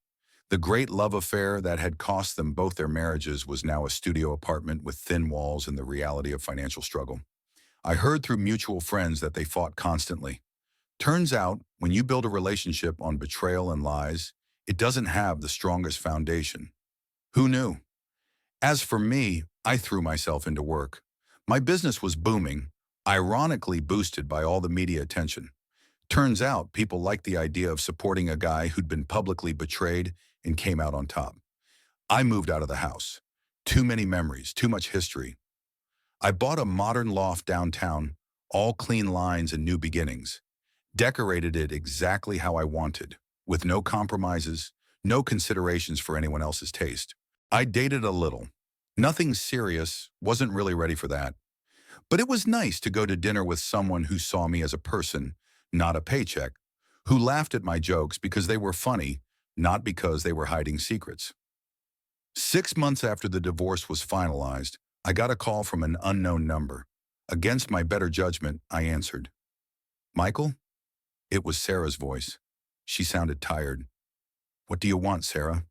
The great love affair that had cost them both their marriages was now a studio apartment with thin walls and the reality of financial struggle. I heard through mutual friends that they fought constantly. Turns out, when you build a relationship on betrayal and lies, it doesn't have the strongest foundation. Who knew? As for me, I threw myself into work. My business was booming, ironically boosted by all the media attention. Turns out, people liked the idea of supporting a guy who'd been publicly betrayed and came out on top. I moved out of the house. Too many memories, too much history. I bought a modern loft downtown, all clean lines and new beginnings. Decorated it exactly how I wanted, with no compromises, no considerations for anyone else's taste. I dated a little. Nothing serious, wasn't really ready for that. But it was nice to go to dinner with someone who saw me as a person, not a paycheck, who laughed at my jokes because they were funny, not because they were hiding secrets. 6 months after the divorce was finalized, I got a call from an unknown number. Against my better judgment, I answered. Michael? It was Sarah's voice. She sounded tired. What do you want, Sarah?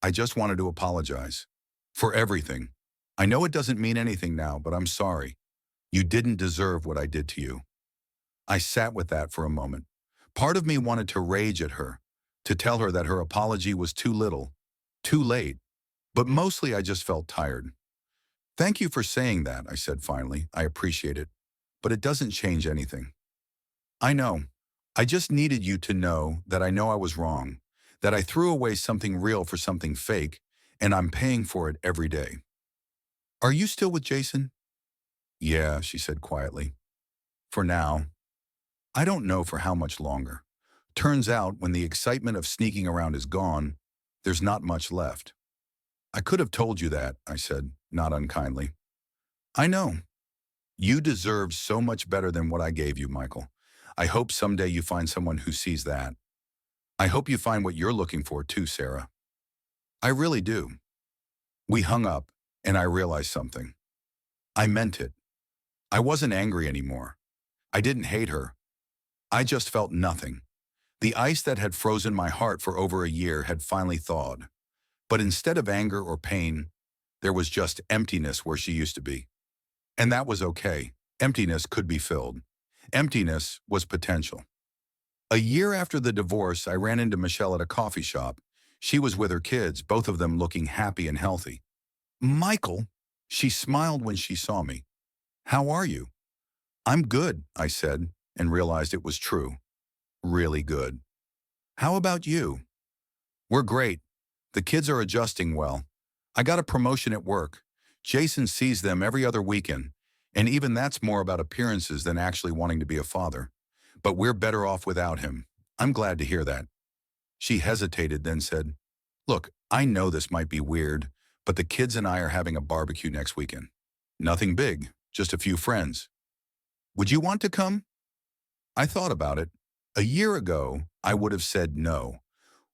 I just wanted to apologize. For everything. I know it doesn't mean anything now, but I'm sorry. You didn't deserve what I did to you. I sat with that for a moment. Part of me wanted to rage at her, to tell her that her apology was too little, too late, but mostly I just felt tired. Thank you for saying that, I said finally. I appreciate it, but it doesn't change anything. I know. I just needed you to know that I know I was wrong, that I threw away something real for something fake, and I'm paying for it every day. Are you still with Jason? Yeah, she said quietly. For now. I don't know for how much longer. Turns out, when the excitement of sneaking around is gone, there's not much left. I could have told you that, I said, not unkindly. I know. You deserve so much better than what I gave you, Michael. I hope someday you find someone who sees that. I hope you find what you're looking for too, Sarah. I really do. We hung up, and I realized something. I meant it. I wasn't angry anymore. I didn't hate her. I just felt nothing. The ice that had frozen my heart for over a year had finally thawed. But instead of anger or pain, there was just emptiness where she used to be. And that was okay. Emptiness could be filled. Emptiness was potential. A year after the divorce, I ran into Michelle at a coffee shop. She was with her kids, both of them looking happy and healthy. Michael, she smiled when she saw me. How are you? I'm good, I said, and realized it was true. Really good. How about you? We're great. The kids are adjusting well. I got a promotion at work. Jason sees them every other weekend, and even that's more about appearances than actually wanting to be a father. But we're better off without him. I'm glad to hear that. She hesitated, then said, Look, I know this might be weird, but the kids and I are having a barbecue next weekend. Nothing big, just a few friends. Would you want to come? I thought about it. A year ago, I would have said no,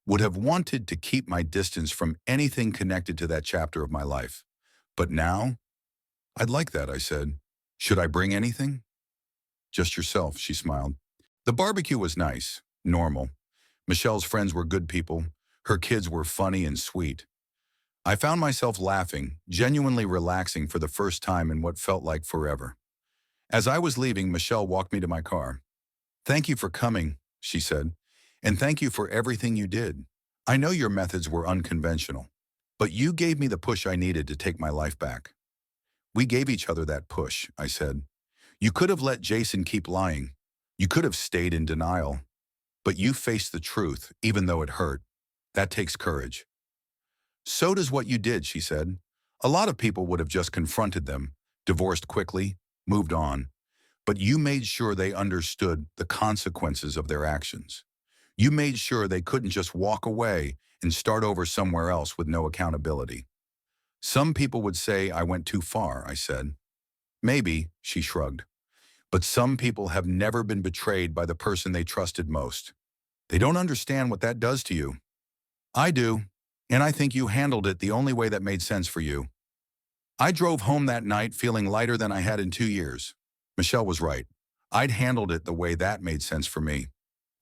would have wanted to keep my distance from anything connected to that chapter of my life. But now, I'd like that, I said. Should I bring anything? Just yourself, she smiled. The barbecue was nice, normal. Michelle's friends were good people. Her kids were funny and sweet. I found myself laughing, genuinely relaxing for the first time in what felt like forever. As I was leaving, Michelle walked me to my car. Thank you for coming, she said, and thank you for everything you did. I know your methods were unconventional, but you gave me the push I needed to take my life back. We gave each other that push, I said. You could have let Jason keep lying. You could have stayed in denial. But you faced the truth, even though it hurt. That takes courage. So does what you did, she said. A lot of people would have just confronted them, divorced quickly, moved on. But you made sure they understood the consequences of their actions. You made sure they couldn't just walk away and start over somewhere else with no accountability. Some people would say I went too far, I said. Maybe, she shrugged. But some people have never been betrayed by the person they trusted most. They don't understand what that does to you. I do, and I think you handled it the only way that made sense for you. I drove home that night feeling lighter than I had in 2 years. Michelle was right. I'd handled it the way that made sense for me.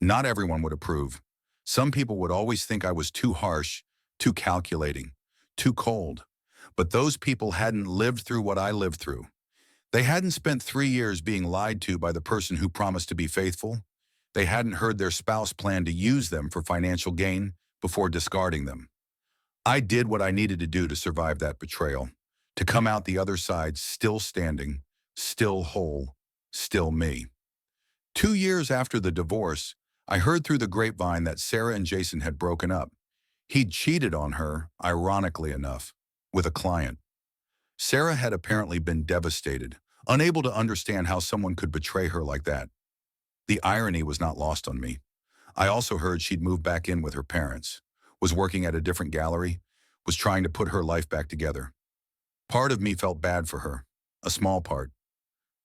Not everyone would approve. Some people would always think I was too harsh, too calculating, too cold. But those people hadn't lived through what I lived through. They hadn't spent 3 years being lied to by the person who promised to be faithful. They hadn't heard their spouse plan to use them for financial gain before discarding them. I did what I needed to do to survive that betrayal, to come out the other side still standing, still whole, still me. 2 years after the divorce, I heard through the grapevine that Sarah and Jason had broken up. He'd cheated on her, ironically enough, with a client. Sarah had apparently been devastated, unable to understand how someone could betray her like that. The irony was not lost on me. I also heard she'd moved back in with her parents, was working at a different gallery, was trying to put her life back together. Part of me felt bad for her, a small part.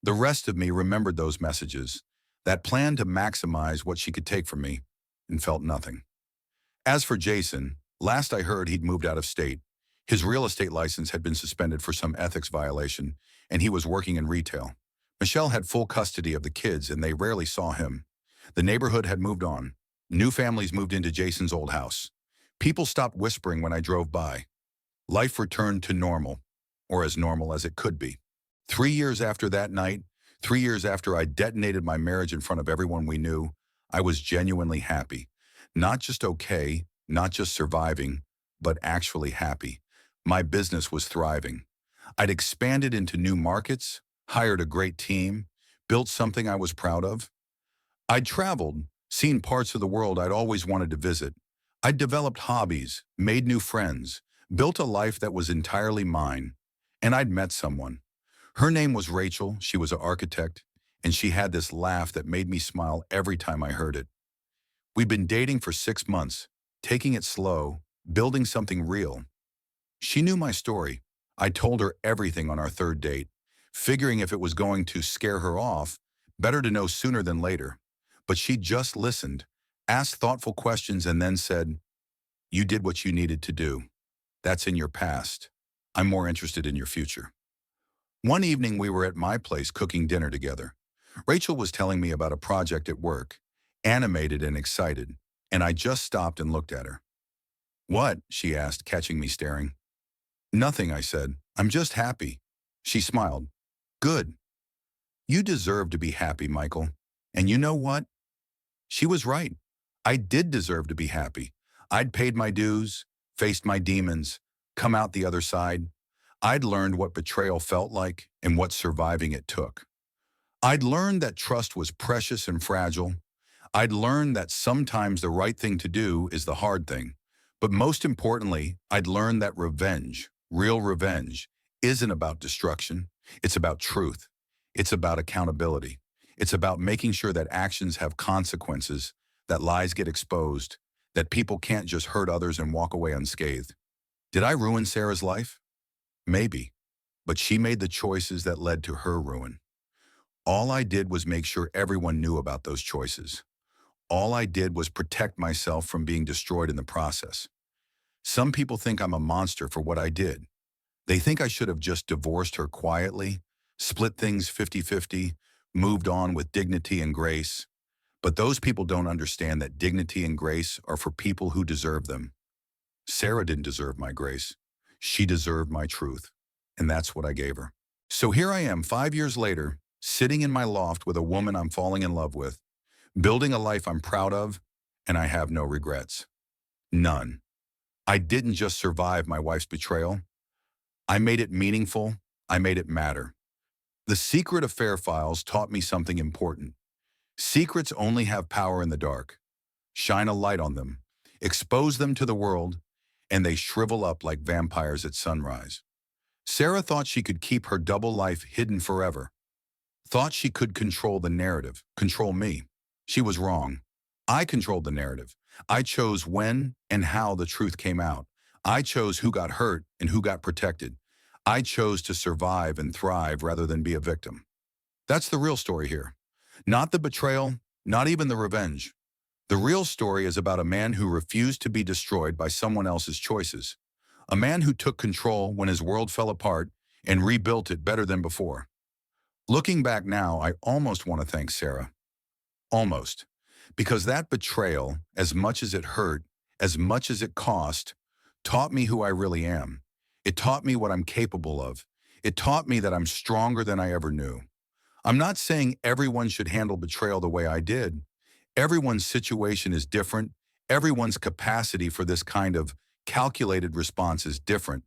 The rest of me remembered those messages, that plan to maximize what she could take from me, and felt nothing. As for Jason, last I heard he'd moved out of state. His real estate license had been suspended for some ethics violation, and he was working in retail. Michelle had full custody of the kids and they rarely saw him. The neighborhood had moved on. New families moved into Jason's old house. People stopped whispering when I drove by. Life returned to normal, or as normal as it could be. 3 years after that night, 3 years after I detonated my marriage in front of everyone we knew, I was genuinely happy. Not just okay, not just surviving, but actually happy. My business was thriving. I'd expanded into new markets, hired a great team, built something I was proud of. I'd traveled, seen parts of the world I'd always wanted to visit. I'd developed hobbies, made new friends, built a life that was entirely mine. And I'd met someone. Her name was Rachel, she was an architect, and she had this laugh that made me smile every time I heard it. We'd been dating for 6 months, taking it slow, building something real. She knew my story. I told her everything on our third date, figuring if it was going to scare her off, better to know sooner than later. But she just listened, asked thoughtful questions, and then said, "You did what you needed to do. That's in your past. I'm more interested in your future." One evening we were at my place cooking dinner together. Rachel was telling me about a project at work, animated and excited, and I just stopped and looked at her. "What?" she asked, catching me staring. "Nothing," I said. "I'm just happy." She smiled. "Good. You deserve to be happy, Michael. And you know what? She was right. I did deserve to be happy. I'd paid my dues, faced my demons, come out the other side. I'd learned what betrayal felt like and what surviving it took. I'd learned that trust was precious and fragile. I'd learned that sometimes the right thing to do is the hard thing. But most importantly, I'd learned that revenge, real revenge, isn't about destruction. It's about truth. It's about accountability. It's about making sure that actions have consequences, that lies get exposed, that people can't just hurt others and walk away unscathed. Did I ruin Sarah's life? Maybe. But she made the choices that led to her ruin. All I did was make sure everyone knew about those choices. All I did was protect myself from being destroyed in the process. Some people think I'm a monster for what I did. They think I should have just divorced her quietly, split things 50-50, moved on with dignity and grace. But those people don't understand that dignity and grace are for people who deserve them. Sarah didn't deserve my grace. She deserved my truth. And that's what I gave her. So here I am 5 years later, sitting in my loft with a woman I'm falling in love with, building a life I'm proud of, and I have no regrets. None. I didn't just survive my wife's betrayal. I made it meaningful. I made it matter. The secret affair files taught me something important. Secrets only have power in the dark. Shine a light on them, expose them to the world, and they shrivel up like vampires at sunrise. Sarah thought she could keep her double life hidden forever. Thought she could control the narrative, control me. She was wrong. I controlled the narrative. I chose when and how the truth came out. I chose who got hurt and who got protected. I chose to survive and thrive rather than be a victim. That's the real story here. Not the betrayal, not even the revenge. The real story is about a man who refused to be destroyed by someone else's choices. A man who took control when his world fell apart and rebuilt it better than before. Looking back now, I almost want to thank Sarah. Almost. Because that betrayal, as much as it hurt, as much as it cost, taught me who I really am. It taught me what I'm capable of. It taught me that I'm stronger than I ever knew. I'm not saying everyone should handle betrayal the way I did. Everyone's situation is different. Everyone's capacity for this kind of calculated response is different.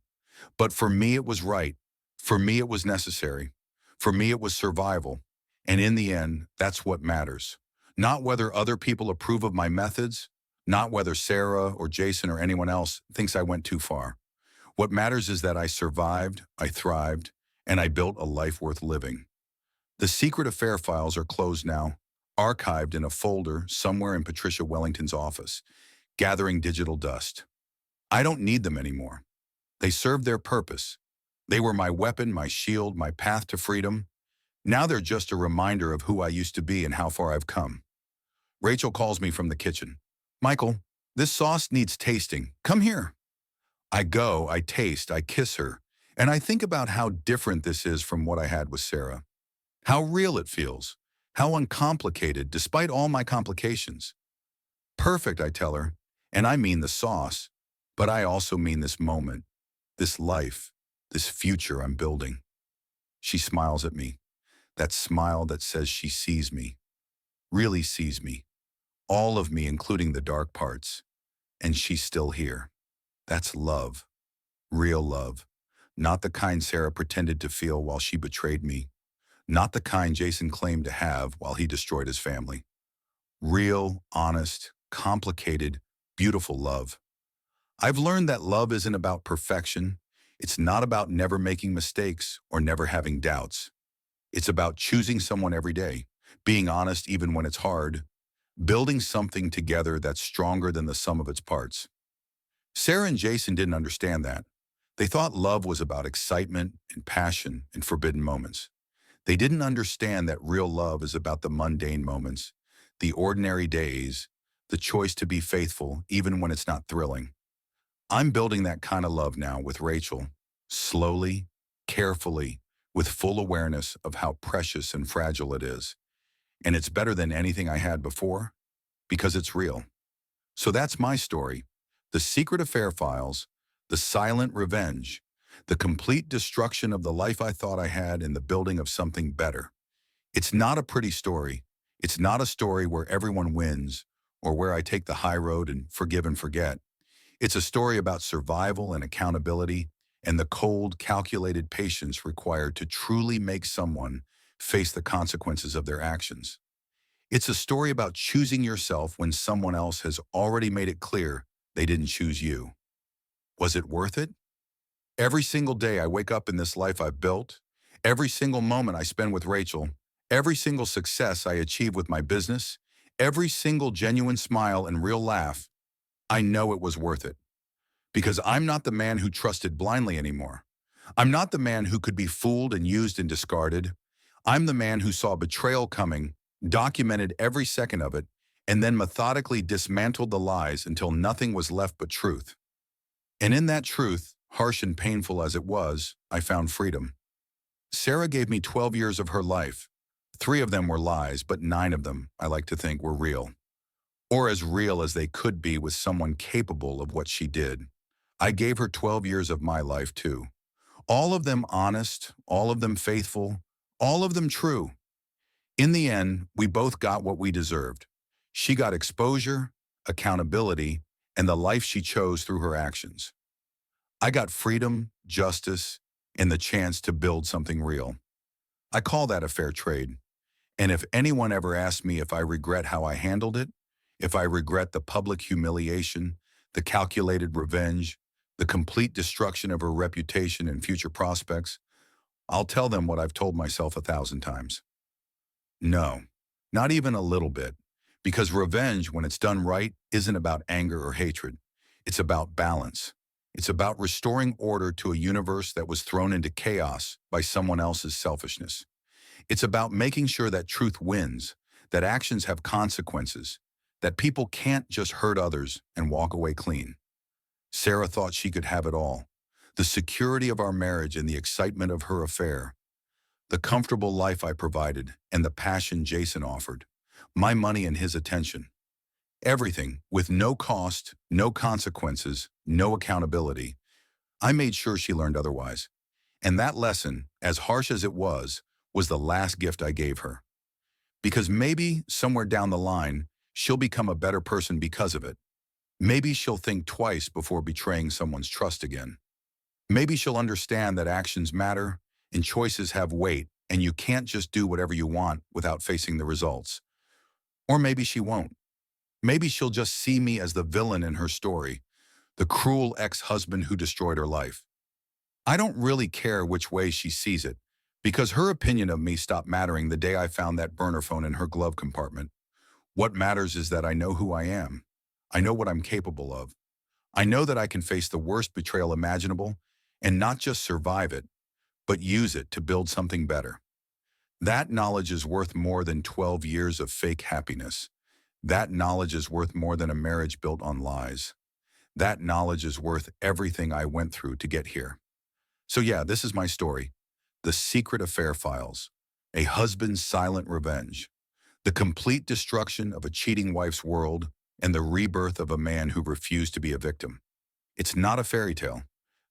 But for me, it was right. For me, it was necessary. For me, it was survival. And in the end, that's what matters. Not whether other people approve of my methods, not whether Sarah or Jason or anyone else thinks I went too far. What matters is that I survived, I thrived, and I built a life worth living. The secret affair files are closed now, archived in a folder somewhere in Patricia Wellington's office, gathering digital dust. I don't need them anymore. They served their purpose. They were my weapon, my shield, my path to freedom. Now they're just a reminder of who I used to be and how far I've come. Rachel calls me from the kitchen. "Michael, this sauce needs tasting. Come here." I go, I taste, I kiss her, and I think about how different this is from what I had with Sarah. How real it feels. How uncomplicated, despite all my complications. Perfect, I tell her. And I mean the sauce. But I also mean this moment, this life, this future I'm building. She smiles at me. That smile that says she sees me, really sees me. All of me, including the dark parts. And she's still here. That's love. Real love. Not the kind Sarah pretended to feel while she betrayed me. Not the kind Jason claimed to have while he destroyed his family. Real, honest, complicated, beautiful love. I've learned that love isn't about perfection. It's not about never making mistakes or never having doubts. It's about choosing someone every day, being honest even when it's hard, building something together that's stronger than the sum of its parts. Sarah and Jason didn't understand that. They thought love was about excitement and passion and forbidden moments. They didn't understand that real love is about the mundane moments, the ordinary days, the choice to be faithful even when it's not thrilling. I'm building that kind of love now with Rachel, slowly, carefully, with full awareness of how precious and fragile it is. And it's better than anything I had before because it's real. So that's my story. The secret affair files, the silent revenge, the complete destruction of the life I thought I had in the building of something better. It's not a pretty story. It's not a story where everyone wins or where I take the high road and forgive and forget. It's a story about survival and accountability and the cold, calculated patience required to truly make someone face the consequences of their actions. It's a story about choosing yourself when someone else has already made it clear they didn't choose you. Was it worth it? Every single day I wake up in this life I've built, every single moment I spend with Rachel, every single success I achieve with my business, every single genuine smile and real laugh, I know it was worth it. Because I'm not the man who trusted blindly anymore. I'm not the man who could be fooled and used and discarded. I'm the man who saw betrayal coming, documented every second of it, and then methodically dismantled the lies until nothing was left but truth. And in that truth, harsh and painful as it was, I found freedom. Sarah gave me 12 years of her life. 3 of them were lies, but 9 of them, I like to think, were real. Or as real as they could be with someone capable of what she did. I gave her 12 years of my life too. All of them honest, all of them faithful, all of them true. In the end, we both got what we deserved. She got exposure, accountability, and the life she chose through her actions. I got freedom, justice, and the chance to build something real. I call that a fair trade. And if anyone ever asks me if I regret how I handled it, if I regret the public humiliation, the calculated revenge, the complete destruction of her reputation and future prospects, I'll tell them what I've told myself 1,000 times. No, not even a little bit. Because revenge, when it's done right, isn't about anger or hatred. It's about balance. It's about restoring order to a universe that was thrown into chaos by someone else's selfishness. It's about making sure that truth wins, that actions have consequences, that people can't just hurt others and walk away clean. Sarah thought she could have it all. The security of our marriage and the excitement of her affair. The comfortable life I provided and the passion Jason offered. My money and his attention. Everything with no cost, no consequences, no accountability. I made sure she learned otherwise. And that lesson, as harsh as it was the last gift I gave her. Because maybe, somewhere down the line, she'll become a better person because of it. Maybe she'll think twice before betraying someone's trust again. Maybe she'll understand that actions matter and choices have weight and you can't just do whatever you want without facing the results. Or maybe she won't. Maybe she'll just see me as the villain in her story, the cruel ex-husband who destroyed her life. I don't really care which way she sees it, because her opinion of me stopped mattering the day I found that burner phone in her glove compartment. What matters is that I know who I am. I know what I'm capable of. I know that I can face the worst betrayal imaginable and not just survive it, but use it to build something better. That knowledge is worth more than 12 years of fake happiness. That knowledge is worth more than a marriage built on lies. That knowledge is worth everything I went through to get here. So yeah, this is my story. The Secret Affair Files. A husband's silent revenge. The complete destruction of a cheating wife's world and the rebirth of a man who refused to be a victim. It's not a fairy tale.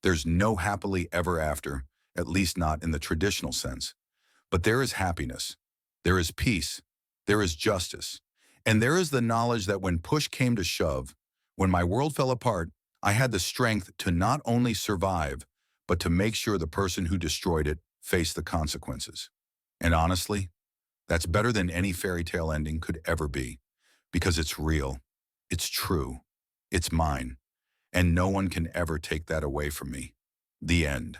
There's no happily ever after, at least not in the traditional sense. But there is happiness. There is peace. There is justice. And there is the knowledge that when push came to shove, when my world fell apart, I had the strength to not only survive, but to make sure the person who destroyed it faced the consequences. And honestly, that's better than any fairy tale ending could ever be, because it's real, it's true, it's mine, and no one can ever take that away from me. The end.